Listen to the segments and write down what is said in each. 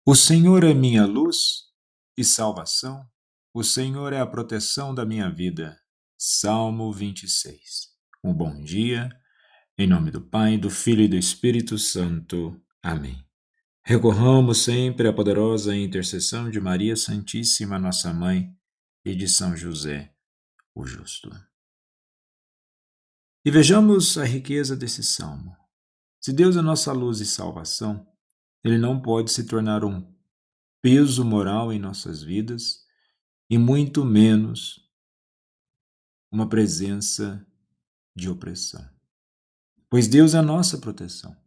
O Senhor é minha luz e salvação. O Senhor é a proteção da minha vida. Salmo 26. Um bom dia, em nome do Pai, do Filho e do Espírito Santo. Amém. Recorramos sempre à poderosa intercessão de Maria Santíssima, nossa Mãe, e de São José, o Justo. E vejamos a riqueza desse salmo. Se Deus é nossa luz e salvação, Ele não pode se tornar um peso moral em nossas vidas e muito menos uma presença de opressão. Pois Deus é a nossa proteção.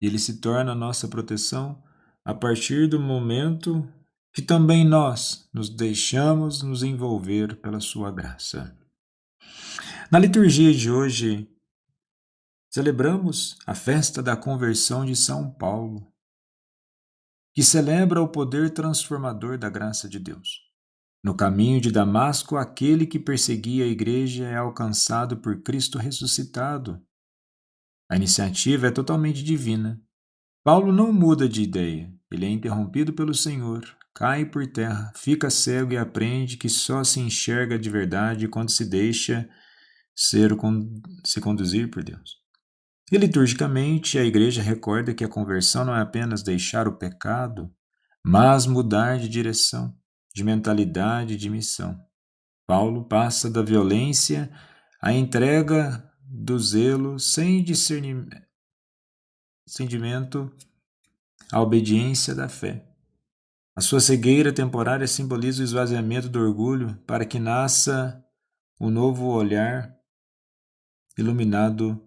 E Ele se torna a nossa proteção a partir do momento que também nós nos deixamos nos envolver pela sua graça. Na liturgia de hoje, celebramos a festa da conversão de São Paulo, que celebra o poder transformador da graça de Deus. No caminho de Damasco, aquele que perseguia a igreja é alcançado por Cristo ressuscitado. A iniciativa é totalmente divina. Paulo não muda de ideia. Ele é interrompido pelo Senhor, cai por terra, fica cego e aprende que só se enxerga de verdade quando se deixa se conduzir por Deus. E liturgicamente, a igreja recorda que a conversão não é apenas deixar o pecado, mas mudar de direção, de mentalidade e de missão. Paulo passa da violência à entrega do zelo sem discernimento à obediência da fé. A sua cegueira temporária simboliza o esvaziamento do orgulho para que nasça o novo olhar iluminado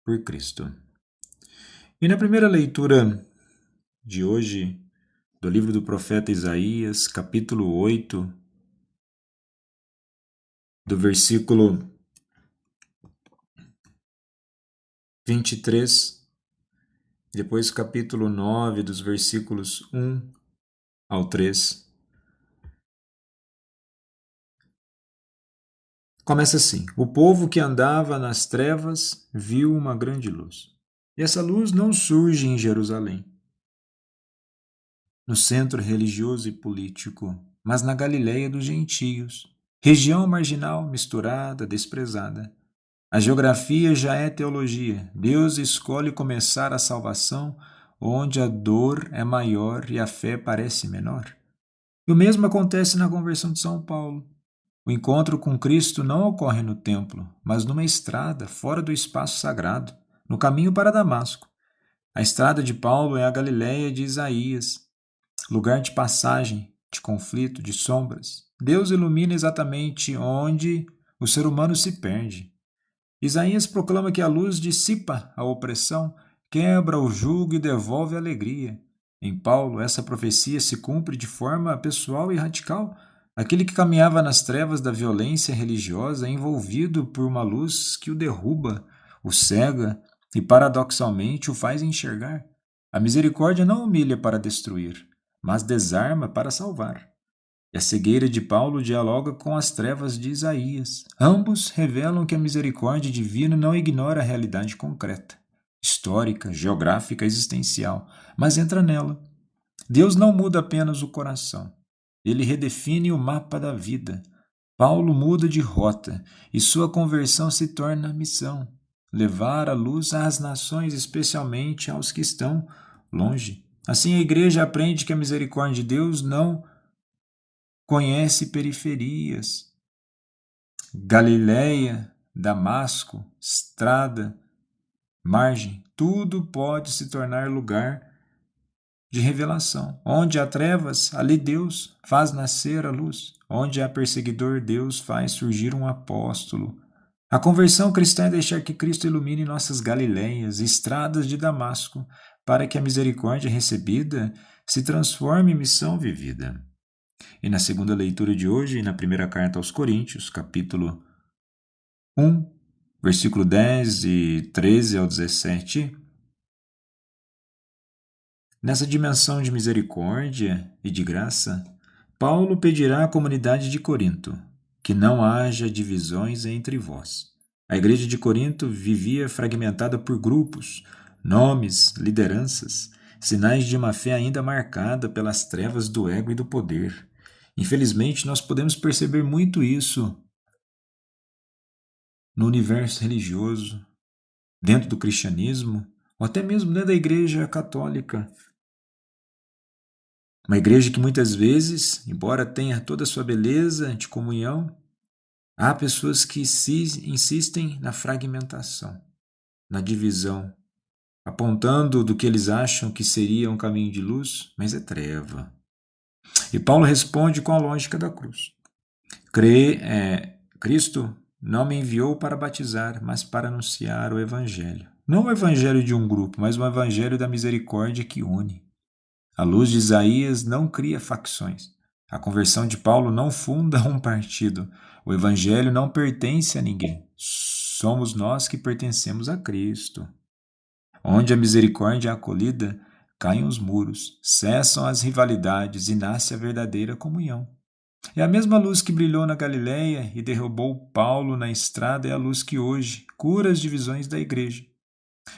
por Cristo. E na primeira leitura de hoje, do livro do profeta Isaías, capítulo 8, do versículo 23, depois capítulo 9, dos versículos 1 ao 3. Começa assim: O povo que andava nas trevas viu uma grande luz. E essa luz não surge em Jerusalém, no centro religioso e político, mas na Galileia dos gentios, região marginal, misturada, desprezada. A geografia já é teologia. Deus escolhe começar a salvação onde a dor é maior e a fé parece menor. E o mesmo acontece na conversão de São Paulo. O encontro com Cristo não ocorre no templo, mas numa estrada fora do espaço sagrado, no caminho para Damasco. A estrada de Paulo é a Galileia de Isaías, lugar de passagem, de conflito, de sombras. Deus ilumina exatamente onde o ser humano se perde. Isaías proclama que a luz dissipa a opressão, quebra o jugo e devolve a alegria. Em Paulo, essa profecia se cumpre de forma pessoal e radical. Aquele que caminhava nas trevas da violência religiosa é envolvido por uma luz que o derruba, o cega e, paradoxalmente, o faz enxergar. A misericórdia não humilha para destruir, mas desarma para salvar. E a cegueira de Paulo dialoga com as trevas de Isaías. Ambos revelam que a misericórdia divina não ignora a realidade concreta, histórica, geográfica, existencial, mas entra nela. Deus não muda apenas o coração, ele redefine o mapa da vida. Paulo muda de rota e sua conversão se torna missão: levar a luz às nações, especialmente aos que estão longe. Assim, a igreja aprende que a misericórdia de Deus não conhece periferias. Galileia, Damasco, estrada, margem, tudo pode se tornar lugar de revelação. Onde há trevas, ali Deus faz nascer a luz. Onde há perseguidor, Deus faz surgir um apóstolo. A conversão cristã é deixar que Cristo ilumine nossas Galileias, estradas de Damasco, para que a misericórdia recebida se transforme em missão vivida. E na segunda leitura de hoje, na primeira carta aos Coríntios, capítulo 1, versículo 10 e 13 ao 17, nessa dimensão de misericórdia e de graça, Paulo pedirá à comunidade de Corinto que não haja divisões entre vós. A igreja de Corinto vivia fragmentada por grupos, nomes, lideranças. sinais de uma fé ainda marcada pelas trevas do ego e do poder. Infelizmente, nós podemos perceber muito isso no universo religioso, dentro do cristianismo, ou até mesmo dentro da Igreja Católica. Uma igreja que muitas vezes, embora tenha toda a sua beleza de comunhão, há pessoas que insistem na fragmentação, na divisão, apontando do que eles acham que seria um caminho de luz, mas é treva. E Paulo responde com a lógica da cruz. Cristo não me enviou para batizar, mas para anunciar o Evangelho. Não o Evangelho de um grupo, mas o Evangelho da misericórdia que une. A luz de Isaías não cria facções. A conversão de Paulo não funda um partido. O Evangelho não pertence a ninguém. Somos nós que pertencemos a Cristo. Onde a misericórdia é acolhida, caem os muros, cessam as rivalidades e nasce a verdadeira comunhão. É a mesma luz que brilhou na Galileia e derrubou Paulo na estrada, é a luz que hoje cura as divisões da igreja.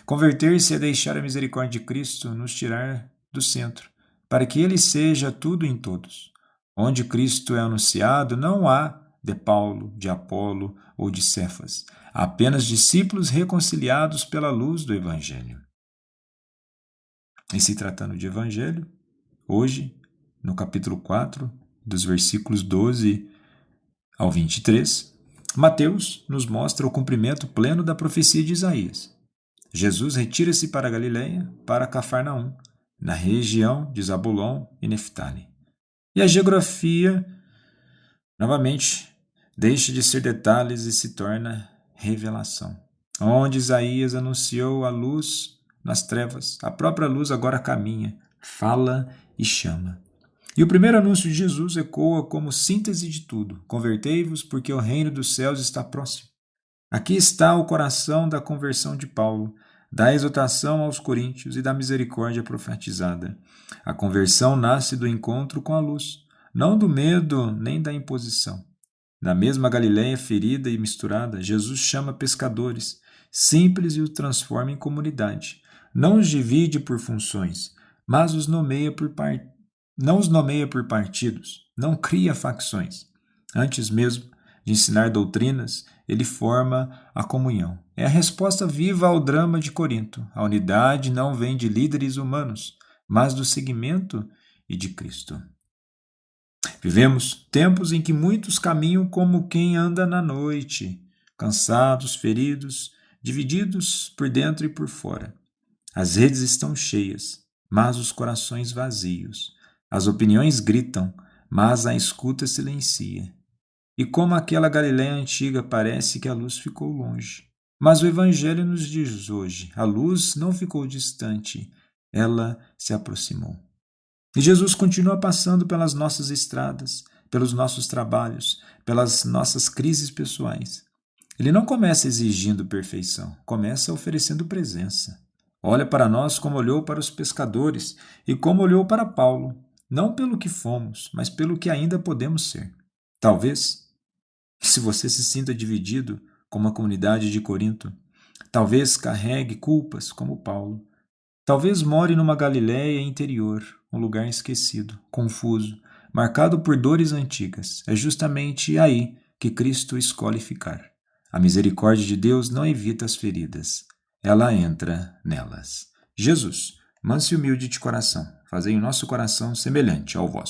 Converter-se é deixar a misericórdia de Cristo nos tirar do centro, para que ele seja tudo em todos. Onde Cristo é anunciado, não há de Paulo, de Apolo ou de Cefas, há apenas discípulos reconciliados pela luz do Evangelho. E se tratando de Evangelho, hoje, no capítulo 4, dos versículos 12 ao 23, Mateus nos mostra o cumprimento pleno da profecia de Isaías. Jesus retira-se para a Galileia, para Cafarnaum, na região de Zabulon e Neftali. E a geografia, novamente, deixa de ser detalhes e se torna revelação. Onde Isaías anunciou a luz nas trevas, a própria luz agora caminha, fala e chama. E o primeiro anúncio de Jesus ecoa como síntese de tudo: convertei-vos, porque o reino dos céus está próximo. Aqui está o coração da conversão de Paulo, da exortação aos coríntios e da misericórdia profetizada. A conversão nasce do encontro com a luz, não do medo nem da imposição. Na mesma Galileia ferida e misturada, Jesus chama pescadores, simples, e os transforma em comunidade. Não os divide por funções, mas não os nomeia por partidos, não cria facções. Antes mesmo de ensinar doutrinas, ele forma a comunhão. É a resposta viva ao drama de Corinto. A unidade não vem de líderes humanos, mas do seguimento e de Cristo. Vivemos tempos em que muitos caminham como quem anda na noite, cansados, feridos, divididos por dentro e por fora. As redes estão cheias, mas os corações vazios. As opiniões gritam, mas a escuta silencia. E como aquela Galiléia antiga, parece que a luz ficou longe. Mas o Evangelho nos diz hoje: a luz não ficou distante, ela se aproximou. E Jesus continua passando pelas nossas estradas, pelos nossos trabalhos, pelas nossas crises pessoais. Ele não começa exigindo perfeição, começa oferecendo presença. Olha para nós como olhou para os pescadores e como olhou para Paulo, não pelo que fomos, mas pelo que ainda podemos ser. Talvez, se você se sinta dividido como a comunidade de Corinto, talvez carregue culpas como Paulo, talvez more numa Galiléia interior, um lugar esquecido, confuso, marcado por dores antigas. É justamente aí que Cristo escolhe ficar. A misericórdia de Deus não evita as feridas, ela entra nelas. Jesus, manso e humilde de coração, fazei o nosso coração semelhante ao vosso.